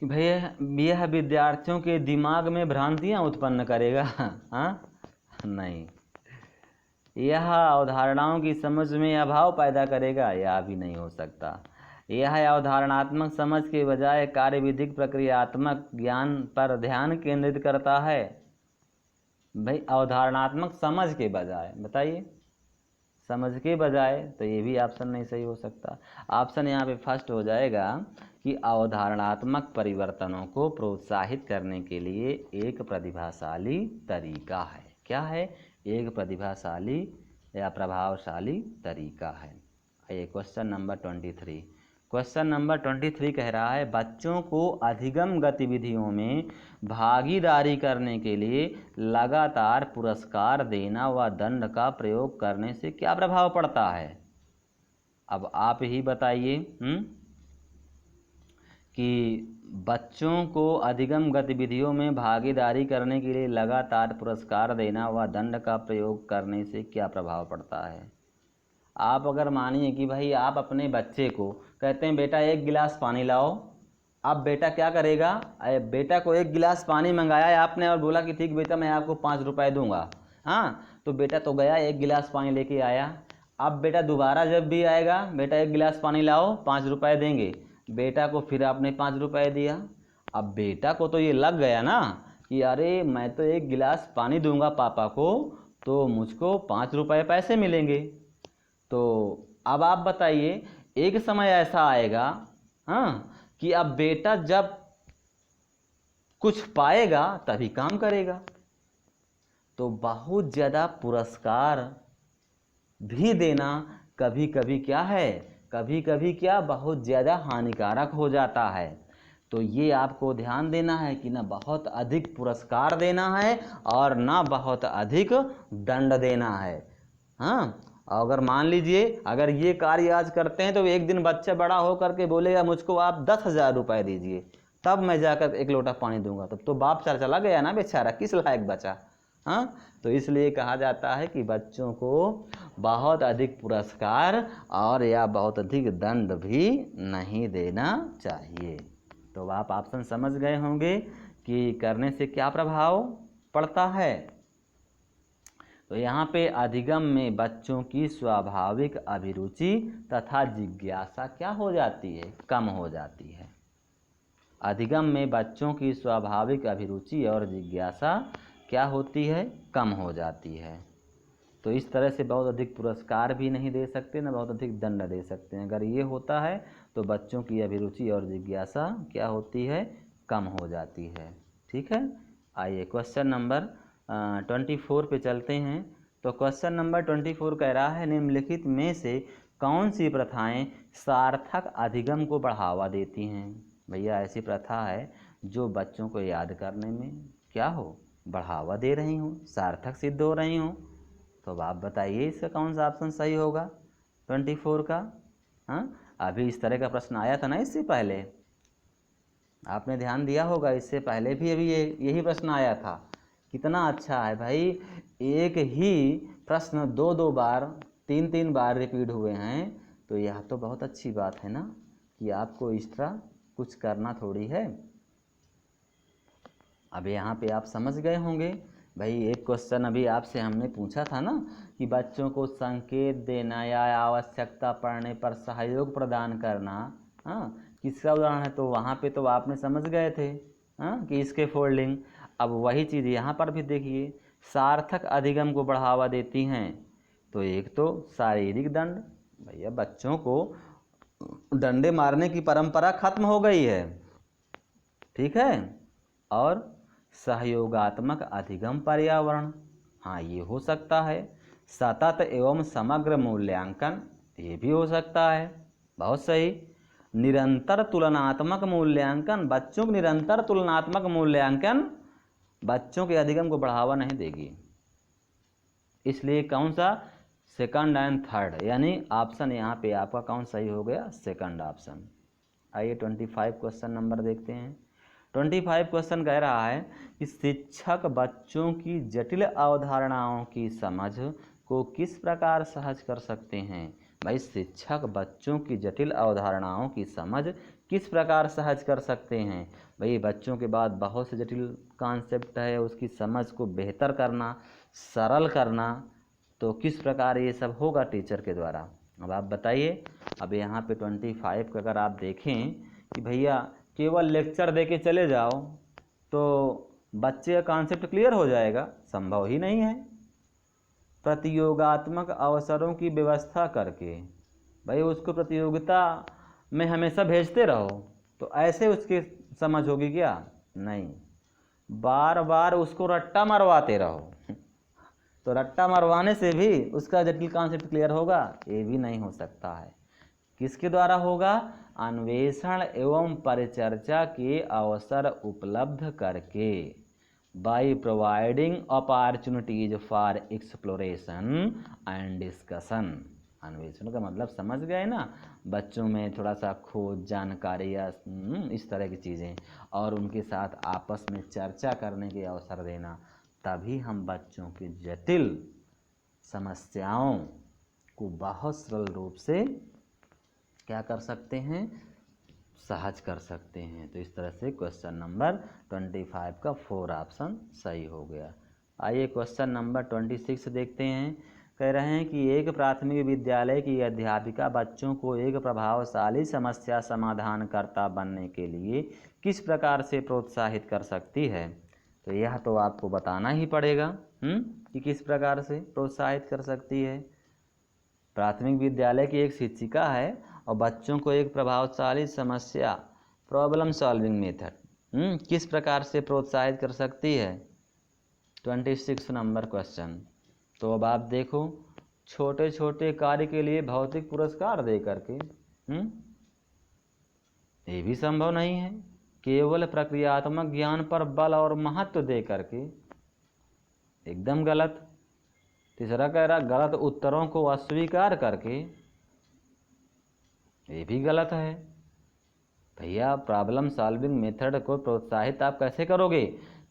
कि भैया यह विद्यार्थियों के दिमाग में भ्रांतियाँ उत्पन्न करेगा। हाँ, नहीं, यह अवधारणाओं की समझ में अभाव पैदा करेगा, यह भी नहीं हो सकता। यह अवधारणात्मक समझ के बजाय कार्यविधिक प्रक्रियात्मक ज्ञान पर ध्यान केंद्रित करता है। भाई अवधारणात्मक समझ के बजाय, बताइए, समझ के बजाय, तो ये भी ऑप्शन नहीं सही हो सकता। ऑप्शन यहाँ पे फर्स्ट हो जाएगा कि अवधारणात्मक परिवर्तनों को प्रोत्साहित करने के लिए एक प्रतिभाशाली तरीका है। क्या है, एक प्रतिभाशाली या प्रभावशाली तरीका है। आइए क्वेश्चन नंबर 23। क्वेश्चन नंबर 23 कह रहा है, बच्चों को अधिगम गतिविधियों में भागीदारी करने के लिए लगातार पुरस्कार देना व दंड का प्रयोग करने से क्या प्रभाव पड़ता है। अब आप ही बताइए कि बच्चों को अधिगम गतिविधियों में भागीदारी करने के लिए लगातार पुरस्कार देना व दंड का प्रयोग करने से क्या प्रभाव पड़ता है। आप अगर मानिए कि भाई आप अपने बच्चे को कहते हैं बेटा एक गिलास पानी लाओ, अब बेटा क्या करेगा, बेटा को एक गिलास पानी मंगाया है आपने और बोला कि ठीक बेटा मैं आपको 5 रुपये दूंगा। हाँ, तो बेटा तो गया, एक गिलास पानी लेके आया। अब बेटा दोबारा जब भी आएगा, बेटा एक गिलास पानी लाओ 5 रुपये देंगे, बेटा को फिर आपने 5 रुपये दिया। अब बेटा को तो ये लग गया ना कि अरे मैं तो एक गिलास पानी दूंगा पापा को तो मुझको 5 रुपये पैसे मिलेंगे। तो अब आप बताइए, एक समय ऐसा आएगा हाँ कि अब बेटा जब कुछ पाएगा तभी काम करेगा। तो बहुत ज़्यादा पुरस्कार भी देना कभी कभी क्या है, कभी कभी क्या बहुत ज़्यादा हानिकारक हो जाता है। तो ये आपको ध्यान देना है कि ना बहुत अधिक पुरस्कार देना है और ना बहुत अधिक दंड देना है। हाँ, अगर मान लीजिए अगर ये कार्य आज करते हैं तो एक दिन बच्चा बड़ा हो करके बोलेगा मुझको आप 10,000 रुपये दीजिए तब मैं जाकर एक लोटा पानी दूंगा, तब तो बाप चला गया ना बेचारा, किस लायक बचा। हाँ, तो इसलिए कहा जाता है कि बच्चों को बहुत अधिक पुरस्कार और या बहुत अधिक दंड भी नहीं देना चाहिए। तो आप ऑप्शन समझ गए होंगे कि करने से क्या प्रभाव पड़ता है। तो यहाँ पे अधिगम में बच्चों की स्वाभाविक अभिरुचि तथा जिज्ञासा क्या हो जाती है, कम हो जाती है। अधिगम में बच्चों की स्वाभाविक अभिरुचि और जिज्ञासा क्या होती है, कम हो जाती है। तो इस तरह से बहुत अधिक पुरस्कार भी नहीं दे सकते, ना बहुत अधिक दंड दे सकते हैं। अगर ये होता है तो बच्चों की अभिरुचि और जिज्ञासा क्या होती है, कम हो जाती है। ठीक है, आइए क्वेश्चन नंबर 24 पे चलते हैं। तो क्वेश्चन नंबर 24 कह रहा है, निम्नलिखित में से कौन सी प्रथाएं सार्थक अधिगम को बढ़ावा देती हैं। भैया ऐसी प्रथा है जो बच्चों को याद करने में क्या हो, बढ़ावा दे रही हो, सार्थक सिद्ध हो रही हो। तो अब आप बताइए इसका कौन सा ऑप्शन सही होगा 24 का। हाँ, अभी इस तरह का प्रश्न आया था ना इससे पहले, आपने ध्यान दिया होगा, इससे पहले भी अभी यही प्रश्न आया था। कितना अच्छा है भाई, एक ही प्रश्न दो दो बार, तीन तीन बार रिपीट हुए हैं। तो यह तो बहुत अच्छी बात है ना, कि आपको एक्स्ट्रा कुछ करना थोड़ी है। अब यहाँ पे आप समझ गए होंगे भाई, एक क्वेश्चन अभी आपसे हमने पूछा था ना कि बच्चों को संकेत देना या आवश्यकता पड़ने पर सहयोग प्रदान करना, हाँ, किसका उदाहरण है। तो वहाँ पे तो आपने समझ गए थे, हाँ, कि इसके फोल्डिंग। अब वही चीज़ यहाँ पर भी देखिए, सार्थक अधिगम को बढ़ावा देती हैं। तो एक तो शारीरिक दंड, भैया बच्चों को डंडे मारने की परंपरा खत्म हो गई है, ठीक है। और सहयोगात्मक अधिगम पर्यावरण, हाँ ये हो सकता है। सतत एवं समग्र मूल्यांकन, ये भी हो सकता है, बहुत सही। निरंतर तुलनात्मक मूल्यांकन, बच्चों को निरंतर तुलनात्मक मूल्यांकन बच्चों के अधिगम को बढ़ावा नहीं देगी। इसलिए कौन सा, सेकंड एंड थर्ड, यानी ऑप्शन यहाँ पे आपका कौन सही हो गया, सेकंड ऑप्शन। आइए 25 क्वेश्चन नंबर देखते हैं। 25 क्वेश्चन कह रहा है कि शिक्षक बच्चों की जटिल अवधारणाओं की समझ को किस प्रकार सहज कर सकते हैं। भाई शिक्षक बच्चों की जटिल अवधारणाओं की समझ किस प्रकार सहज कर सकते हैं। भाई बच्चों के बाद बहुत से जटिल कॉन्सेप्ट है, उसकी समझ को बेहतर करना, सरल करना, तो किस प्रकार ये सब होगा टीचर के द्वारा। अब आप बताइए। अब यहाँ पे 25 का अगर आप देखें कि भैया केवल लेक्चर दे के चले जाओ तो बच्चे का कॉन्सेप्ट क्लियर हो जाएगा, संभव ही नहीं है। प्रतियोगात्मक अवसरों की व्यवस्था करके, भाई उसको प्रतियोगिता में हमेशा भेजते रहो, तो ऐसे उसकी समझ होगी क्या, नहीं। बार बार उसको रट्टा मरवाते रहो तो रट्टा मरवाने से भी उसका जटिल कॉन्सेप्ट क्लियर होगा, ये भी नहीं हो सकता है। किसके द्वारा होगा, अन्वेषण एवं परिचर्चा के अवसर उपलब्ध करके, by providing opportunities for exploration and discussion. अन्वेषण का मतलब समझ गए ना, बच्चों में थोड़ा सा खोज, जानकारी या इस तरह की चीज़ें, और उनके साथ आपस में चर्चा करने के अवसर देना, तभी हम बच्चों की जटिल समस्याओं को बहुत सरल रूप से क्या कर सकते हैं, सहज कर सकते हैं। तो इस तरह से क्वेश्चन नंबर 25 का 4 ऑप्शन सही हो गया। आइए क्वेश्चन नंबर 26 देखते हैं। कह रहे हैं कि एक प्राथमिक विद्यालय की अध्यापिका बच्चों को एक प्रभावशाली समस्या समाधानकर्ता बनने के लिए किस प्रकार से प्रोत्साहित कर सकती है। तो यह तो आपको बताना ही पड़ेगा कि किस प्रकार से प्रोत्साहित कर सकती है। प्राथमिक विद्यालय की एक शिक्षिका है और बच्चों को एक प्रभावशाली समस्या, प्रॉब्लम सॉल्विंग मेथड किस प्रकार से प्रोत्साहित कर सकती है। 26 नंबर क्वेश्चन। तो अब आप देखो, छोटे छोटे कार्य के लिए भौतिक पुरस्कार दे करके ये भी संभव नहीं है। केवल प्रक्रियात्मक ज्ञान पर बल और महत्व दे करके, एकदम गलत। तीसरा कह रहा गलत उत्तरों को अस्वीकार करके, ये भी गलत है। भैया प्रॉब्लम सॉल्विंग मेथड को प्रोत्साहित आप कैसे करोगे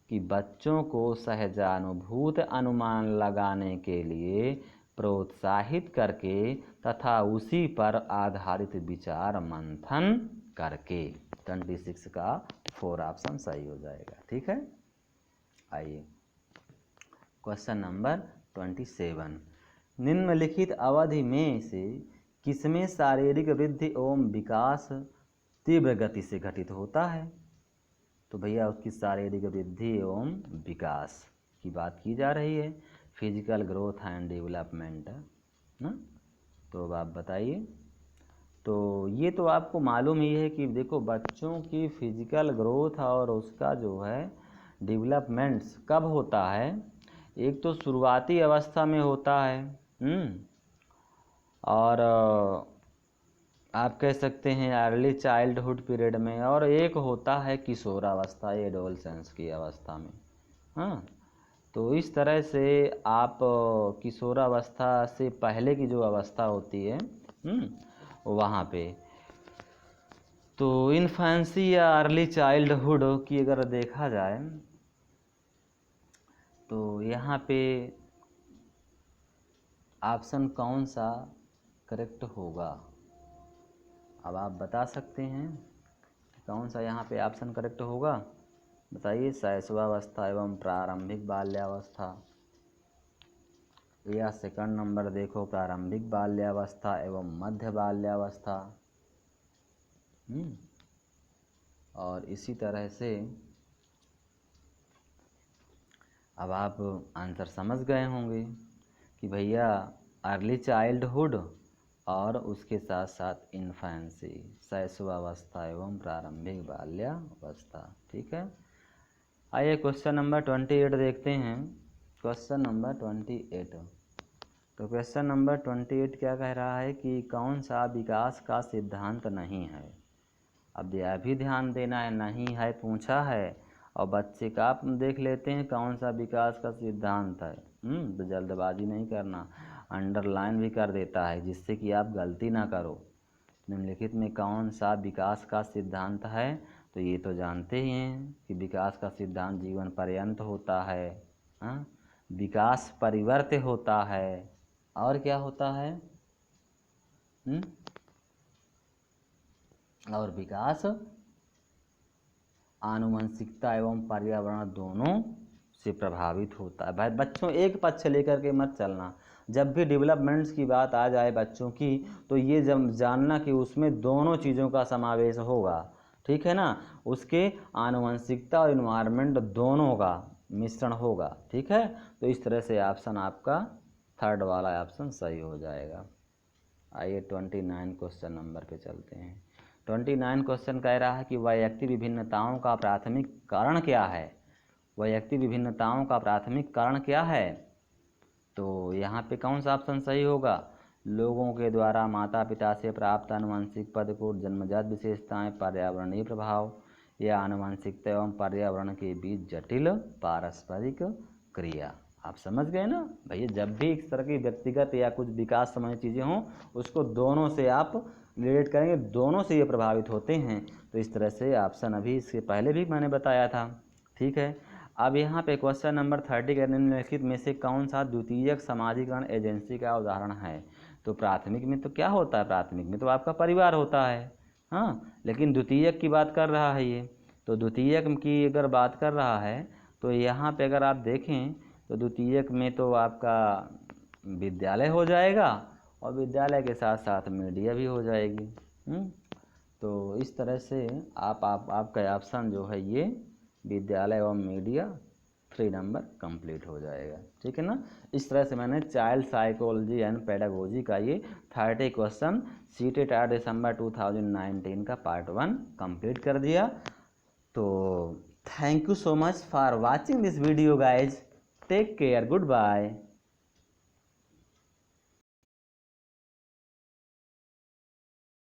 कि बच्चों को सहजानुभूत अनुमान लगाने के लिए प्रोत्साहित करके तथा उसी पर आधारित विचार मंथन करके। 26 का 4 ऑप्शन सही हो जाएगा, ठीक है। आइए क्वेश्चन नंबर 27। निम्नलिखित अवधि में से किसमें शारीरिक वृद्धि एवं विकास तीव्र गति से घटित होता है। तो भैया उसकी शारीरिक वृद्धि एवं विकास की बात की जा रही है। फिजिकल ग्रोथ एंड डेवलपमेंट ना। तो अब आप बताइए। तो ये तो आपको मालूम ही है कि देखो बच्चों की फिजिकल ग्रोथ और उसका जो है डेवलपमेंट्स कब होता है, एक तो शुरुआती अवस्था में होता है और आप कह सकते हैं अर्ली चाइल्डहुड पीरियड में, और एक होता है किशोरावस्था एडोलसेंस की अवस्था में। हाँ, तो इस तरह से आप किशोरावस्था से पहले की जो अवस्था होती है वहाँ पे, तो इन्फेंसी या अर्ली चाइल्डहुड की अगर देखा जाए तो यहाँ पे ऑप्शन कौन सा करेक्ट होगा, अब आप बता सकते हैं कौन सा यहाँ पे ऑप्शन करेक्ट होगा, बताइए। शैशवावस्था एवं प्रारंभिक बाल्यावस्था, या सेकंड नंबर देखो प्रारंभिक बाल्यावस्था एवं मध्य बाल्यावस्था। और इसी तरह से अब आप आंसर समझ गए होंगे कि भैया अर्ली चाइल्डहुड और उसके साथ साथ इन्फेंसी, शैशवावस्था एवं प्रारंभिक बाल्यावस्था। ठीक है, आइए क्वेश्चन नंबर 28 देखते हैं। क्वेश्चन नंबर 28, तो क्वेश्चन नंबर 28 क्या कह रहा है कि कौन सा विकास का सिद्धांत नहीं है। अब यह भी ध्यान देना है, नहीं है पूछा है और बच्चे का आप देख लेते हैं कौन सा विकास का सिद्धांत है। तो जल्दबाजी नहीं करना, अंडरलाइन भी कर देता है जिससे कि आप गलती ना करो। निम्नलिखित में कौन सा विकास का सिद्धांत है, तो ये तो जानते ही हैं कि विकास का सिद्धांत जीवन पर्यंत होता है। विकास परिवर्त्य होता है, और क्या होता है और विकास आनुवंशिकता एवं पर्यावरण दोनों से प्रभावित होता है। भाई बच्चों एक पक्ष लेकर के मत चलना, जब भी डेवलपमेंट्स की बात आ जाए बच्चों की तो ये जब जानना कि उसमें दोनों चीज़ों का समावेश होगा। ठीक है ना, उसके आनुवंशिकता और इन्वायरमेंट दोनों का मिश्रण होगा। ठीक है, तो इस तरह से ऑप्शन आपका थर्ड वाला ऑप्शन सही हो जाएगा। आइए 29 क्वेश्चन नंबर पे चलते हैं। 29 क्वेश्चन कह रहा है कि वैयक्तिक विभिन्नताओं का प्राथमिक कारण क्या है। वैयक्तिक विभिन्नताओं का प्राथमिक कारण क्या है, तो यहाँ पे कौन सा ऑप्शन सही होगा। लोगों के द्वारा माता पिता से प्राप्त आनुवंशिक पद को जन्मजात विशेषताएं, पर्यावरणीय प्रभाव, या आनुवंशिकता एवं पर्यावरण के बीच जटिल पारस्परिक क्रिया। आप समझ गए ना भैया, जब भी इस तरह की व्यक्तिगत या कुछ विकास संबंधी चीज़ें हों उसको दोनों से आप रिलेट करेंगे, दोनों से ये प्रभावित होते हैं। तो इस तरह से ऑप्शन अभी इसके पहले भी मैंने बताया था। ठीक है, अब यहाँ पे क्वेश्चन नंबर 30 के निम्नलिखित में से कौन सा द्वितीयक समाजीकरण एजेंसी का उदाहरण है। तो प्राथमिक में तो क्या होता है, प्राथमिक में तो आपका परिवार होता है। लेकिन द्वितीयक की बात कर रहा है ये, तो द्वितीयक की अगर बात कर रहा है तो यहाँ पे अगर आप देखें तो द्वितीयक में तो आपका विद्यालय हो जाएगा और विद्यालय के साथ साथ मीडिया भी हो जाएगी। तो इस तरह से आपका ऑप्शन जो है ये विद्यालय और मीडिया 3 नंबर कंप्लीट हो जाएगा। ठीक है ना, इस तरह से मैंने चाइल्ड साइकोलॉजी एंड पेडागोजी का ये 30 क्वेश्चन सीटेट 8 दिसंबर 2019 का पार्ट 1 कंप्लीट कर दिया। तो thank you so much for watching this video guys, take care, good bye.